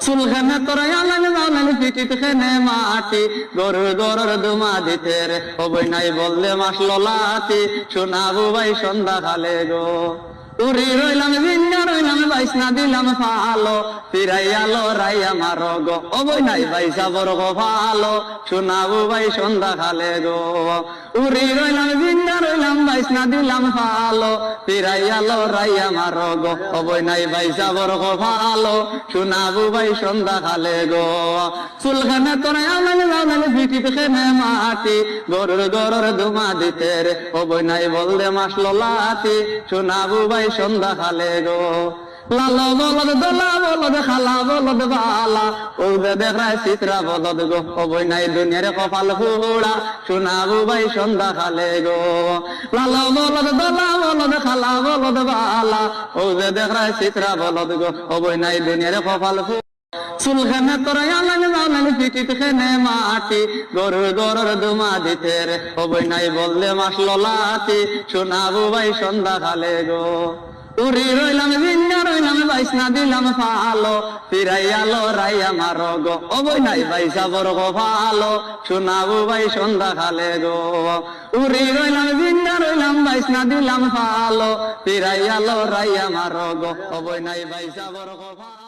চুলখানে তোরাই আলালে বাউলালে পিটিত খেনে মাটি গরুর গরুর দুমা দিতে রে হবই নাই বললে মাসলো লাতি শোনাবো ভাই সন্ধ্যা খালে গো উড়ি রইলাম জিন্দা রইলাম বাইসনা দিলাম ফালো ফিরাই আলো রাই আমার গো হবই নাই বাইসা বড় গো ফালো শোনাবো ভাই সন্ধ্যা খালে গো উড়ি রইলাম জিন্দা রইলাম বাইসনা দিলাম ফালো ফিরাই আলো রাই আমার গো হবই নাই বাইসা বড় গো ফালো শোনাবো ভাই সন্ধ্যা খালে গো চুলখানে তোরা আলালে বাউলালে পিটিত খেনে মাটি গরুর গরুর দুমা দিতে রে হবই নাই বললে মাসলো লাতি শোনাবো ভাই সন্ধ্যা খালে গো লালা বলদ দোলা বলদ খালা বলদ বালা ওদে দেখায় চিত্রা বলদ গো হবই নাই দুনিয়ার কপাল ফুড়া শোনাবো ভাই সন্ধ্যা খালে গো লালা বলদ দোলা বলদ খালা বলদ বালা ওদে দেখায় চিত্রা বলদ গো হবই নাই দুনিয়ার কপাল ফুড়া চুলখানে তোরাই আলালে বাউলালে পিটিত খেনে মাটি গরুর গরুর দুমা দিতে রে হবই নাই বললে মাসলো লাতি শোনাবো ভাই সন্ধ্যা খালে গো উড়ি রইলাম জিন্দা রইলাম বাইসনা দিলাম ফালো ফিরাই আলো রাই আমার গো হবই নাই বাইসা বড় গো ফালো শোনাবো ভাই সন্ধ্যা খালে গো উড়ি রইলাম জিন্দা রইলাম বাইসনা দিলাম ফালো ফিরাই আলো রাই আমার গো হবই নাই বাইসা বড় গো ফালো